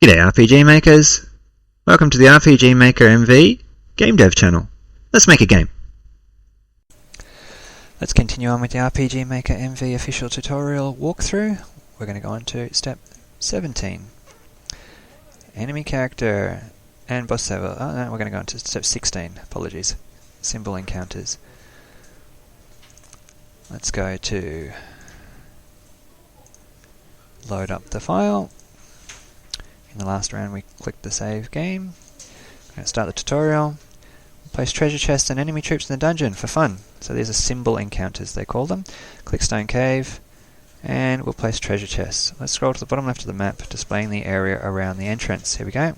G'day RPG makers, welcome to the RPG Maker MV Game Dev channel. Let's make a game. Let's continue on with the RPG Maker MV official tutorial walkthrough. We're going to go on to step 17. Enemy character and boss level. Oh no, we're going to go on to step 16. Apologies. Symbol encounters. Let's go to load up the file. In the last round we clicked the save game. We're going to start the tutorial. Place treasure chests and enemy troops in the dungeon for fun. So these are symbol encounters, they call them. Click Stone Cave, and we'll place treasure chests. Let's scroll to the bottom left of the map, displaying the area around the entrance. Here we go.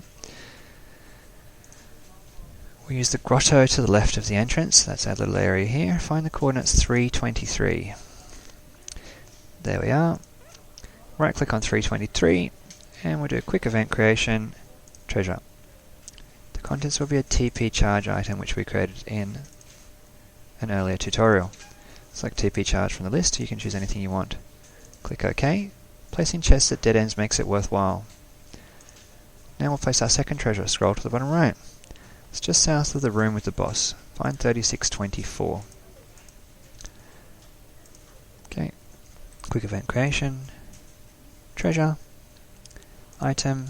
We use the grotto to the left of the entrance. That's our little area here. Find the coordinates 323. There we are. Right click on 323, and we'll do a quick event creation, treasure. The contents will be a TP charge item which we created in an earlier tutorial. Select TP charge from the list. You can choose anything you want. Click OK. Placing chests at dead ends makes it worthwhile. Now we'll place our second treasure. Scroll to the bottom right. It's just south of the room with the boss. Find 3624. Okay. Quick event creation. Treasure. Item.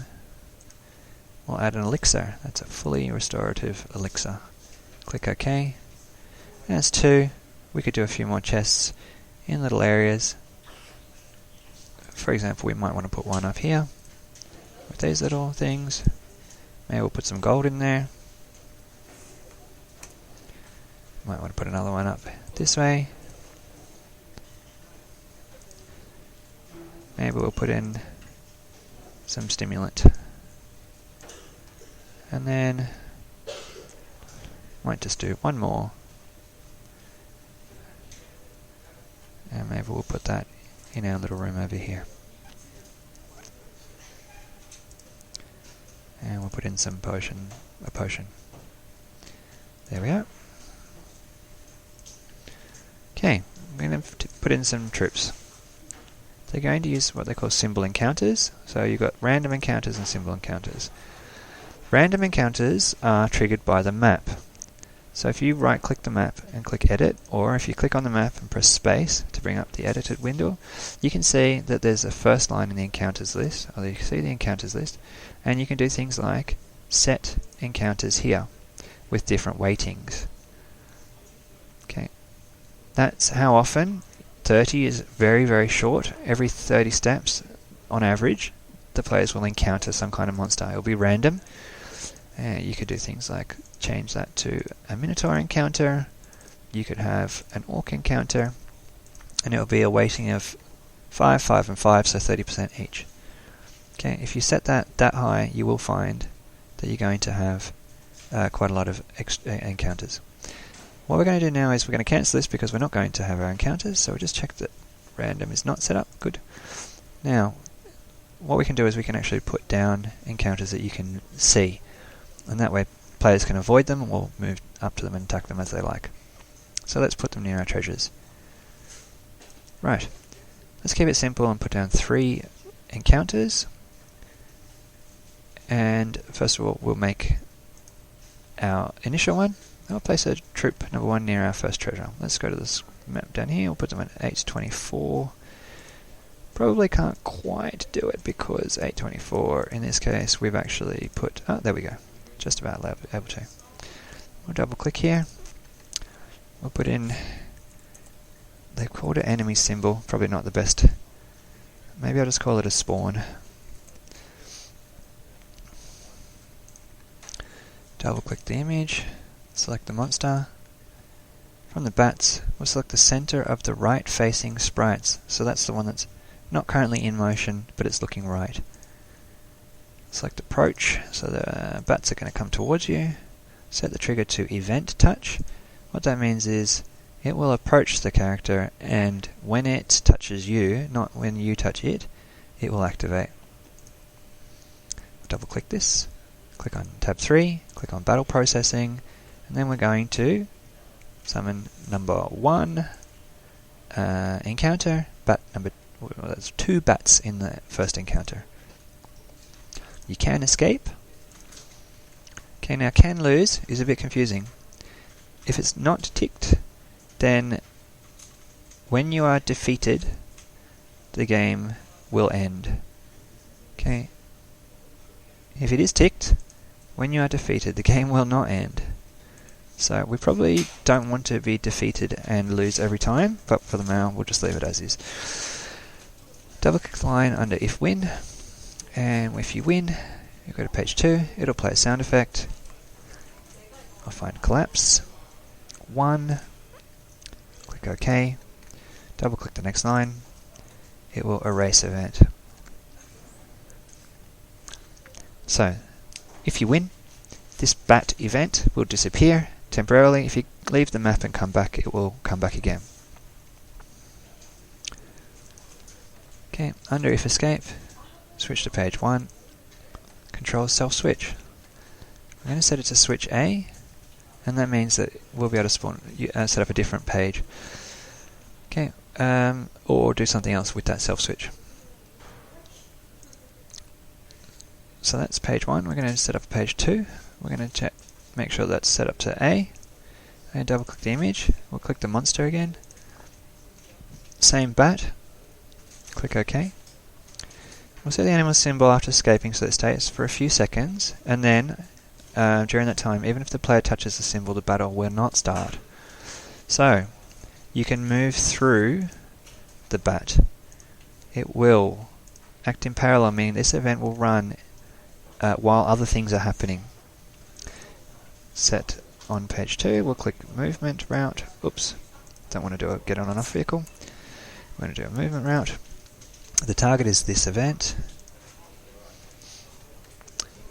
We'll add an elixir. That's a fully restorative elixir. Click OK. And it's 2. We could do a few more chests in little areas. For example, we might want to put one up here with these little things. Maybe we'll put some gold in there. Might want to put another one up this way. Maybe we'll put in some stimulant. And then might just do one more. And maybe we'll put that in our little room over here. And we'll put in some a potion. There we are. Okay, I'm going to put in some troops. They're going to use what they call symbol encounters. So you've got random encounters and symbol encounters. Random encounters are triggered by the map. So if you right click the map and click edit, or if you click on the map and press space to bring up the edited window, you can see that there's a first line in the encounters list, or you can see the encounters list, and you can do things like set encounters here with different weightings. Okay, that's how often. 30 is very, very short. Every 30 steps, on average, the players will encounter some kind of monster. It'll be random. You could do things like change that to a Minotaur encounter. You could have an Orc encounter, and it'll be a weighting of 5, 5, and 5, so 30% each. Okay, if you set that high, you will find that you're going to have quite a lot of encounters. What we're going to do now is we're going to cancel this because we're not going to have our encounters, so we'll just check that random is not set up. Good. Now, what we can do is we can actually put down encounters that you can see, and that way players can avoid them, and we'll move up to them and attack them as they like. So let's put them near our treasures. Right. Let's keep it simple and put down 3 encounters. And first of all, we'll make our initial one. I'll place a troop number 1 near our first treasure. Let's go to this map down here. We'll put them at 824. Probably can't quite do it because 824, in this case, we've actually put... Oh, there we go. Just about able to. We'll double click here. We'll put in... They've called it enemy symbol. Probably not the best. Maybe I'll just call it a spawn. Double click the image. Select the monster. From the bats, we'll select the center of the right facing sprites. So that's the one that's not currently in motion, but it's looking right. Select approach, so the bats are going to come towards you. Set the trigger to event touch. What that means is it will approach the character, and when it touches you, not when you touch it, it will activate. Double click this, click on tab 3, click on battle processing, and then we're going to summon number 1 encounter, bat number, well, there's 2 bats in the first encounter. You can escape. Okay, now can lose is a bit confusing. If it's not ticked, then when you are defeated, the game will end. Okay. If it is ticked, when you are defeated, the game will not end. So we probably don't want to be defeated and lose every time, but for the now, we'll just leave it as is. Double click the line under if win, and if you win, you go to page 2, it'll play a sound effect. I'll find collapse, 1, click OK, double click the next line, it will erase event. So, if you win, this bat event will disappear temporarily. If you leave the map and come back, it will come back again. Okay, under if escape, switch to page 1, control self switch. I'm going to set it to switch A, and that means that we'll be able to set up a different page. Okay, or do something else with that self switch. So that's page 1. We're going to set up page 2. We're going to make sure that's set up to A, and double click the image. We'll click the monster again. Same bat. Click OK. We'll set the animal symbol after escaping so that it stays for a few seconds, and then during that time, even if the player touches the symbol, the battle will not start. So, you can move through the bat. It will act in parallel, meaning this event will run while other things are happening. Set on page 2, we'll click movement route. Oops, don't want to do a get on and off vehicle. We're going to do a movement route. The target is this event.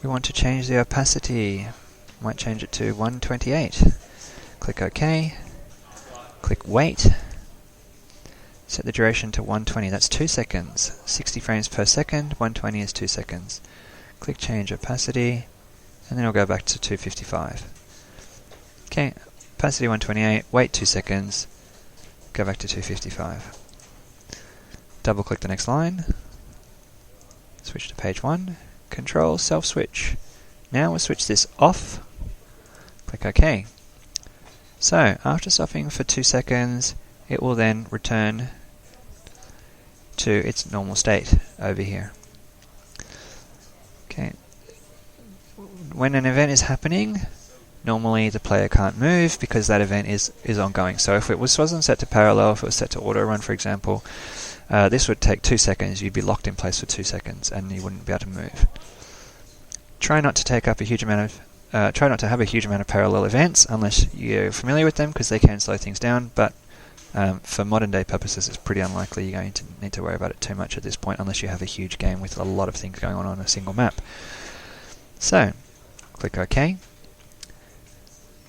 We want to change the opacity. Might change it to 128. Click OK. Click wait. Set the duration to 120. That's 2 seconds. 60 frames per second. 120 is 2 seconds. Click change opacity, and then it'll go back to 255. Okay, opacity 128. Wait 2 seconds. Go back to 255. Double click the next line, switch to page 1, control self switch. Now we'll switch this off, click OK. So after stopping for 2 seconds, it will then return to its normal state over here. Okay. When an event is happening, normally the player can't move because that event is ongoing. So if it wasn't set to parallel, if it was set to auto run, for example, this would take 2 seconds. You'd be locked in place for 2 seconds, and you wouldn't be able to move. Try not to take up a huge amount of, try not to have a huge amount of parallel events unless you're familiar with them, because they can slow things down. But for modern day purposes, it's pretty unlikely you're going to need to worry about it too much at this point, unless you have a huge game with a lot of things going on a single map. So, click OK.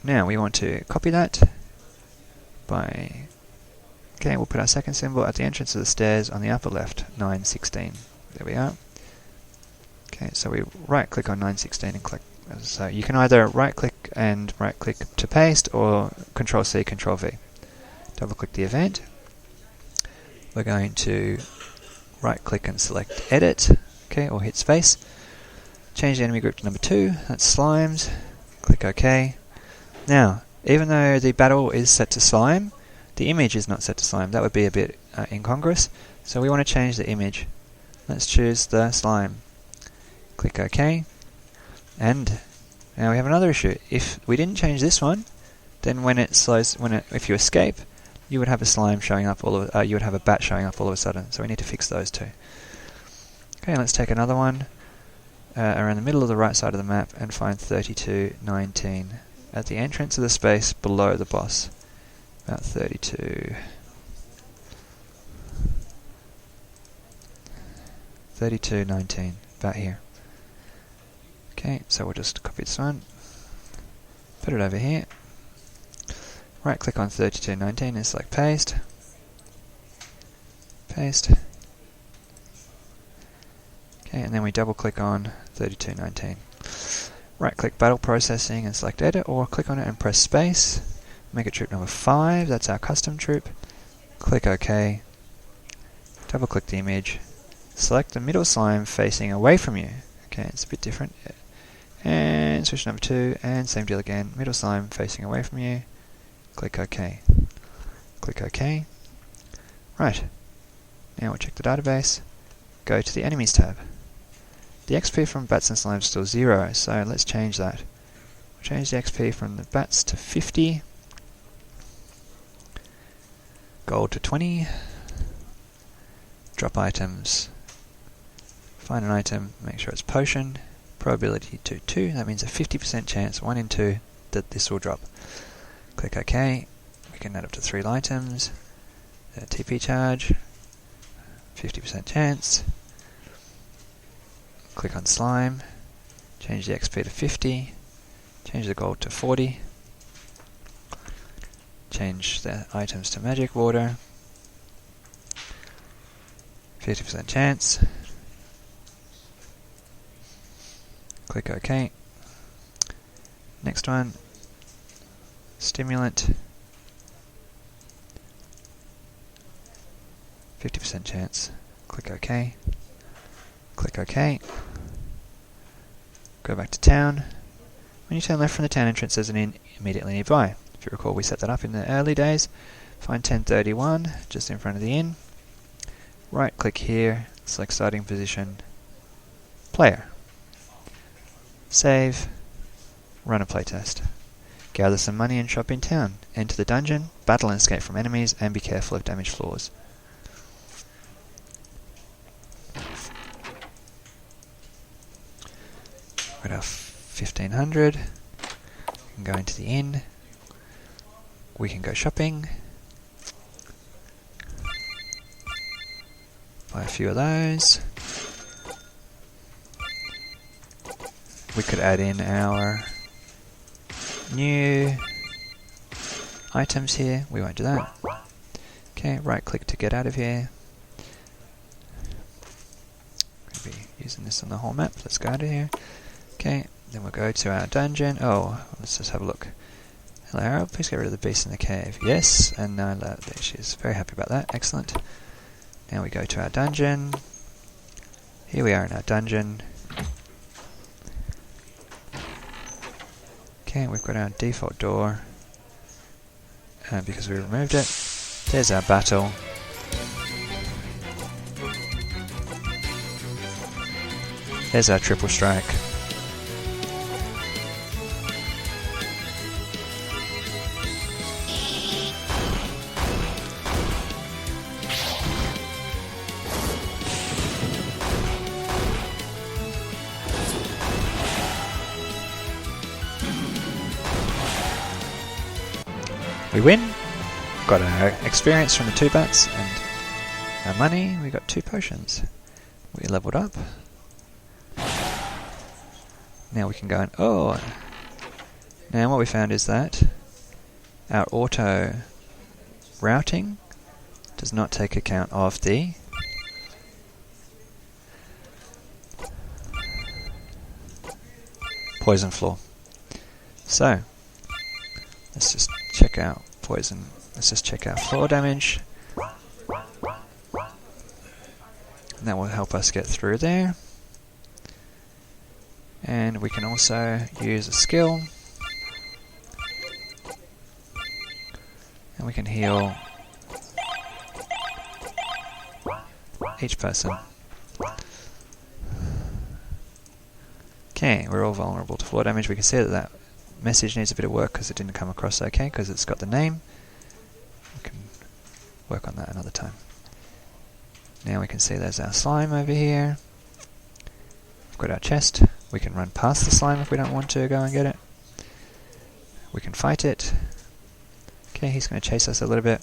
Now we want to copy that by... Okay, we'll put our second symbol at the entrance of the stairs on the upper left, 916. There we are. Okay, so we right click on 916 and click. So you can either right click and right click to paste, or Control C, Control V. Double click the event. We're going to right click and select edit, okay, or hit space. Change the enemy group to number 2, that's slimes. Click OK. Now, even though the battle is set to slime, the image is not set to slime. That would be a bit incongruous. So we want to change the image. Let's choose the slime. Click OK. And now we have another issue. If we didn't change this one, then when it slows, if you escape, you would have a slime showing up you would have a bat showing up all of a sudden. So we need to fix those two. Okay, let's take another one around the middle of the right side of the map and find 3219 at the entrance of the space below the boss. About 3219, about here. Okay, so we'll just copy this one, put it over here, right click on 3219 and select paste, paste, okay, and then we double click on 3219. Right click battle processing and select edit, or click on it and press space. Make it troop number 5, that's our custom troop. Click OK. Double click the image. Select the middle slime facing away from you. Okay, it's a bit different. And switch number 2, and same deal again. Middle slime facing away from you. Click OK. Click OK. Right. Now we'll check the database. Go to the enemies tab. The XP from bats and slimes is still 0, so let's change that. We'll change the XP from the bats to 50. Gold to 20. Drop items. Find an item, make sure it's potion. Probability to 2, that means a 50% chance, 1 in 2, that this will drop. Click OK. We can add up to 3 items. TP charge. 50% chance. Click on slime. Change the XP to 50. Change the gold to 40. Change the items to magic water. 50% chance. Click OK. Next one, stimulant. 50% chance. Click OK. Click OK. Go back to town. When you turn left from the town entrance, there's an inn immediately nearby. If you recall, we set that up in the early days. Find 1031, just in front of the inn. Right click here, select starting position, player. Save, run a playtest. Gather some money and shop in town. Enter the dungeon, battle and escape from enemies, and be careful of damaged floors. Got our 1500. We can go into the inn. We can go shopping. Buy a few of those. We could add in our new items here. We won't do that. Okay, right click to get out of here. We'll be using this on the whole map. Let's go out of here. Okay, then we'll go to our dungeon. Oh, let's just have a look. Hello Arrow, please get rid of the beast in the cave. Yes, and no, she's very happy about that. Excellent. Now we go to our dungeon. Here we are in our dungeon. Okay, we've got our default door. Because we removed it. There's our battle. There's our triple strike. We win, got our experience from the 2 bats and our money. We got 2 potions. We leveled up. Now we can go and now what we found is that our auto routing does not take account of the poison floor. So let's just check out poison. Let's just check out floor damage. And that will help us get through there. And we can also use a skill. And we can heal each person. Okay, we're all vulnerable to floor damage. We can see that that message needs a bit of work because it didn't come across okay because it's got the name. We can work on that another time. Now we can see there's our slime over here. We've got our chest. We can run past the slime if we don't want to go and get it. We can fight it. Okay, he's going to chase us a little bit.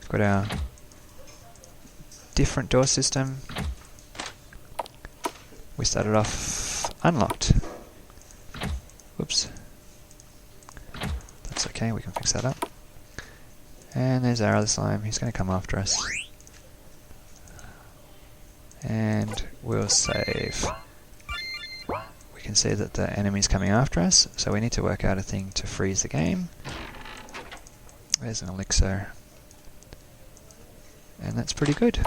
We've got our different door system. We started off unlocked. Whoops. That's okay, we can fix that up. And there's our other slime. He's going to come after us. And we'll save. We can see that the enemy's coming after us, so we need to work out a thing to freeze the game. There's an elixir. And that's pretty good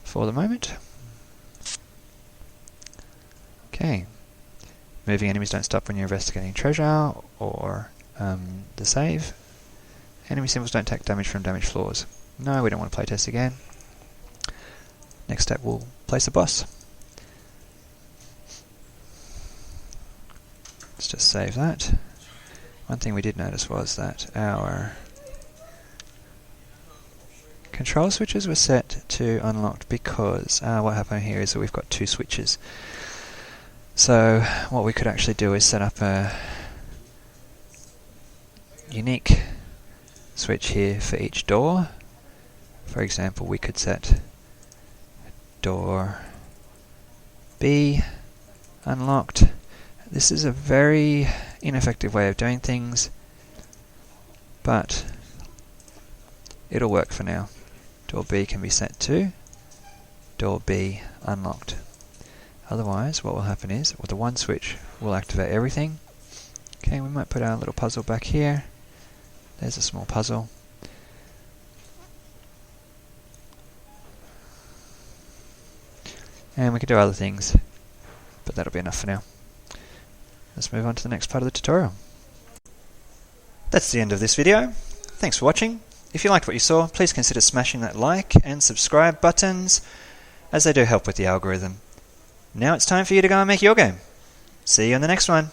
for the moment. Okay. Moving enemies don't stop when you're investigating treasure or the save. Enemy symbols don't take damage from damaged floors. No, we don't want to playtest again. Next step, we'll place a boss. Let's just save that. One thing we did notice was that our control switches were set to unlocked because what happened here is that we've got two switches. So what we could actually do is set up a unique switch here for each door. For example, we could set door B unlocked. This is a very ineffective way of doing things, but it'll work for now. Door B can be set to door B unlocked. Otherwise, what will happen is, with the one switch, we'll activate everything. Okay, we might put our little puzzle back here. There's a small puzzle. And we can do other things, but that'll be enough for now. Let's move on to the next part of the tutorial. That's the end of this video. Thanks for watching. If you liked what you saw, please consider smashing that like and subscribe buttons, as they do help with the algorithm. Now it's time for you to go and make your game. See you in the next one.